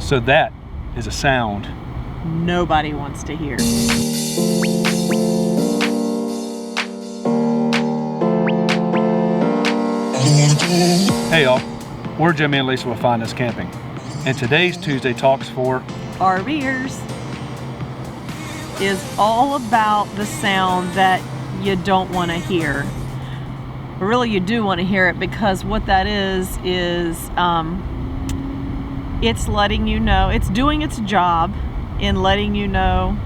So that is a sound nobody wants to hear. Hey y'all, we're Jimmy and Lisa with FindUsCamping, and today's Tuesday Talks for RVers is all about the sound that you don't want to hear. But really you do want to hear it, because what that is it's letting you know, it's doing its job in letting you know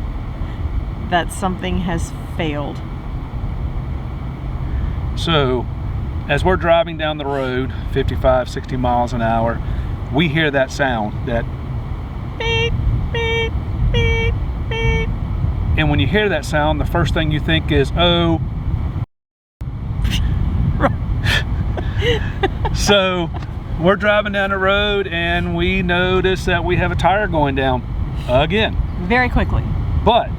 that something has failed. So, as we're driving down the road 55, 60 miles an hour, we hear that sound, that beep, beep, beep, beep. And when you hear that sound, the first thing you think is, oh. So, we're driving down the road and we notice that we have a tire going down again. Very quickly. But,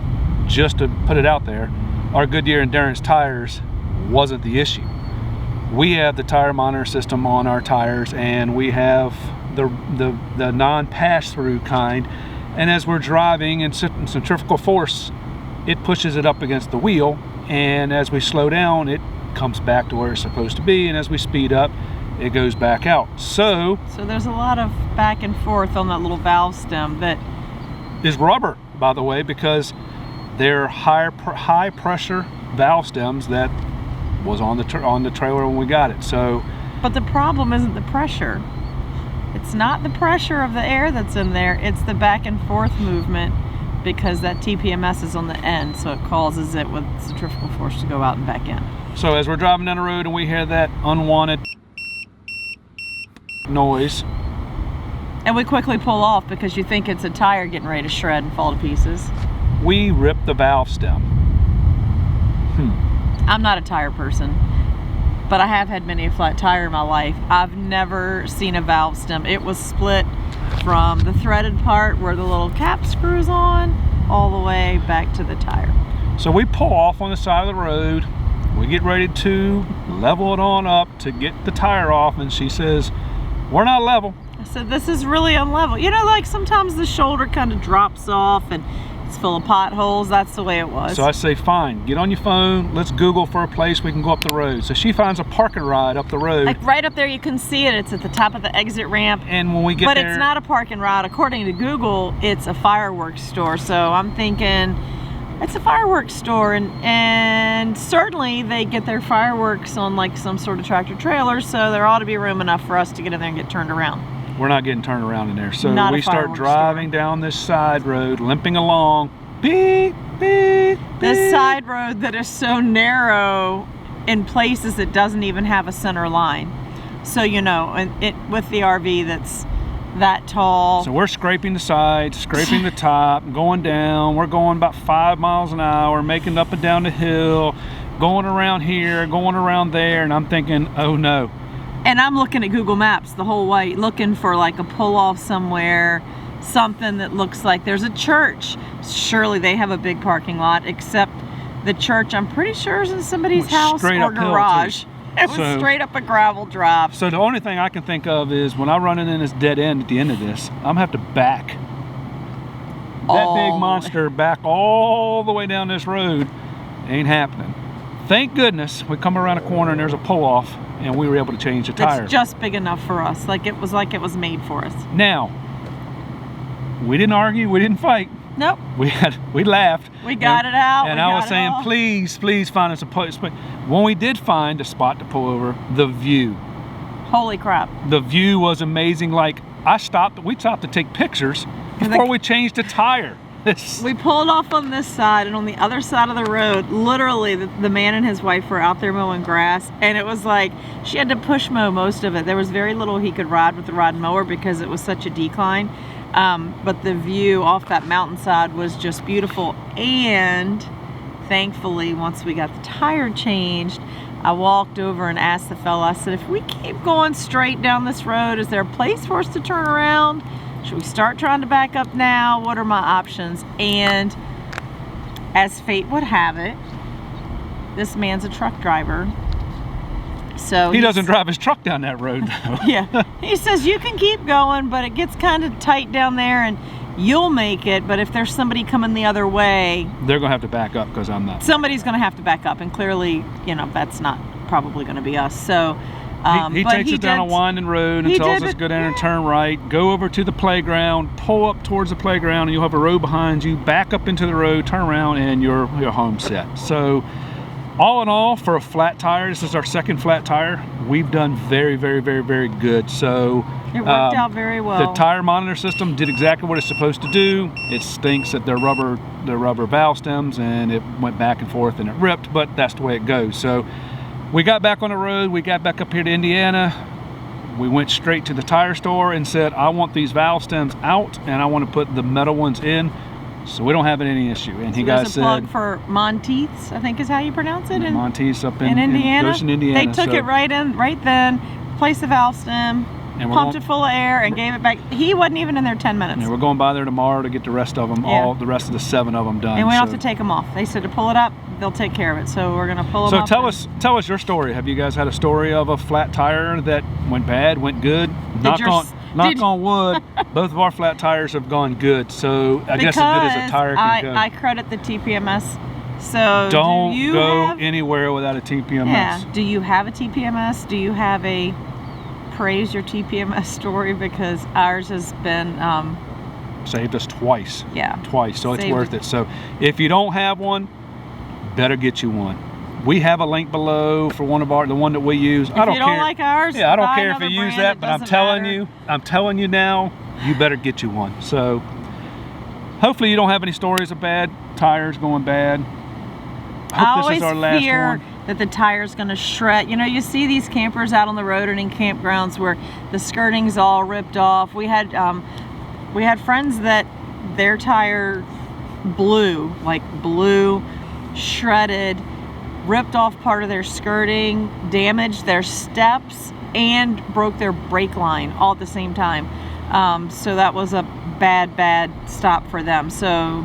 just to put it out there, our Goodyear Endurance tires wasn't the issue. We have the tire monitor system on our tires, and we have the non-pass-through kind, and as we're driving in centrifugal force, it pushes it up against the wheel, and as we slow down, it comes back to where it's supposed to be, and as we speed up, it goes back out. So there's a lot of back and forth on that little valve stem that is rubber, by the way, because they're high pressure valve stems that was on the trailer when we got it. So, but the problem isn't the pressure. It's not the pressure of the air that's in there, it's the back and forth movement, because that TPMS is on the end, so it causes it with centrifugal force to go out and back in. So as we're driving down the road and we hear that unwanted noise, and we quickly pull off because you think it's a tire getting ready to shred and fall to pieces, we rip the valve stem. I'm not a tire person, but I have had many a flat tire in my life. I've never seen a valve stem. It was split from the threaded part where the little cap screws on all the way back to the tire. So we pull off on the side of the road. We get ready to level it on up to get the tire off, and she says, "We're not level." I said, "This is really unlevel." You know, like sometimes the shoulder kind of drops off and it's full of potholes. That's the way it was. So I say, fine, get on your phone, let's Google for a place we can go up the road. So she finds a parking ride up the road. Like right up there, you can see it. It's at the top of the exit ramp. And when we get there... But it's not a parking ride. According to Google, it's a fireworks store. So I'm thinking, it's a fireworks store. And certainly they get their fireworks on like some sort of tractor trailer. So there ought to be room enough for us to get in there and get turned around. We're not getting turned around in there. So not we start driving down this side road, limping along. Beep, beep, beep. This side road that is so narrow, in places it doesn't even have a center line. So, you know, and with the RV that's that tall. So we're scraping the sides, scraping the top, going down. We're going about 5 miles an hour, making up and down the hill, going around here, going around there, and I'm thinking, oh no. And I'm looking at Google Maps the whole way, looking for like a pull-off somewhere, something that looks like there's a church. Surely they have a big parking lot, except the church, I'm pretty sure, is in somebody's house or garage. It was straight up a gravel drive. So the only thing I can think of is when I run in this dead end at the end of this, I'm gonna have to back that big monster back all the way down this road. Ain't happening. Thank goodness we come around a corner and there's a pull-off, and we were able to change the tire. It's just big enough for us. Like it was made for us. Now, we didn't argue, we didn't fight. Nope. We laughed. We got it out. And I was saying, please find us a place. When we did find a spot to pull over, the view. Holy crap. The view was amazing. Like we stopped to take pictures before we changed the tire. We pulled off on this side, and on the other side of the road, literally the man and his wife were out there mowing grass, and it was like she had to push mow most of it. There was very little he could ride with the rod mower because it was such a decline. But the view off that mountainside was just beautiful. And thankfully, once we got the tire changed, I walked over and asked the fella, I said, if we keep going straight down this road, is there a place for us to turn around? Should we start trying to back up now? What are my options? And as fate would have it, this man's a truck driver, So he doesn't drive his truck down that road though. Yeah, he says you can keep going, but it gets kind of tight down there and you'll make it, but if there's somebody coming the other way, they're gonna have to back up because I'm not. Somebody's gonna have to back up, and clearly, you know, that's not probably gonna be us. So he takes us down a winding road and tells us go down and turn right, go over to the playground, pull up towards the playground, and you'll have a road behind you, back up into the road, turn around, and you're home set. So all in all, for a flat tire, this is our second flat tire. We've done very, very, very, very good. So it worked out very well. The tire monitor system did exactly what it's supposed to do. It stinks at the rubber valve stems, and it went back and forth and it ripped, but that's the way it goes. So we got back on the road, we got back up here to Indiana. We went straight to the tire store and said, I want these valve stems out and I want to put the metal ones in, so we don't have any issue. And he guys said, plug for Monteith's, I think is how you pronounce it. Monteith's up in Indiana. Goshen, Indiana. They took it right then, placed the valve stem, and pumped it full of air, and gave it back. He wasn't even in there 10 minutes. Yeah, we're going by there tomorrow to get the rest of them, the rest of the 7 of them done. And we don't have to take them off. They said to pull it up, they'll take care of it. So we're gonna pull them up. So tell us your story. Have you guys had a story of a flat tire that went bad, went good? Knock on wood, both of our flat tires have gone good. So I guess as good as a tire can go. I credit the TPMS. So don't go anywhere without a TPMS. Yeah. Do you have a TPMS? Do you have a praise your TPMS story? Because ours has been saved us twice. Yeah. Twice. So it's worth it. So if you don't have one, better get you one. We have a link below for the one that we use. I don't care. If you don't like ours, I don't care if you use that, but I'm telling you now, you better get you one. So hopefully you don't have any stories of bad tires going bad. I hope this is our last one. I always fear that the tire's going to shred. You know, you see these campers out on the road and in campgrounds where the skirting's all ripped off. We had friends that their tire blew, shredded, ripped off part of their skirting, damaged their steps, and broke their brake line all at the same time. So that was a bad stop for them. So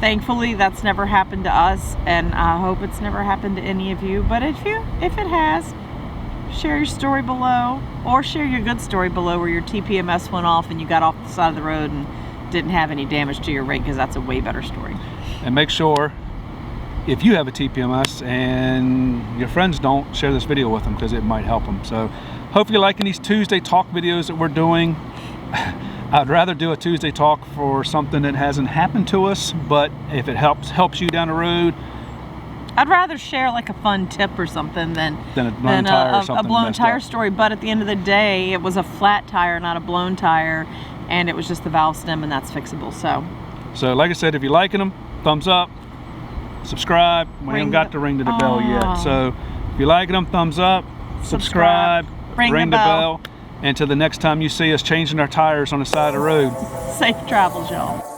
thankfully that's never happened to us, and I hope it's never happened to any of you. But if it has, share your story below, or share your good story below where your TPMS went off and you got off the side of the road and didn't have any damage to your rig, because that's a way better story. And make sure, if you have a TPMS and your friends don't, share this video with them, because it might help them. So hope you're liking these Tuesday talk videos that we're doing. I'd rather do a Tuesday talk for something that hasn't happened to us, but if it helps you down the road, I'd rather share like a fun tip or something than a blown tire or something. A blown tire story. But at the end of the day, it was a flat tire, not a blown tire, and it was just the valve stem, and that's fixable. So like I said, if you're liking them, thumbs up, subscribe. We haven't got to ring the bell yet. So if you're liking them, thumbs up, subscribe, ring the bell. And till the next time you see us changing our tires on the side of the road. Safe travels, y'all.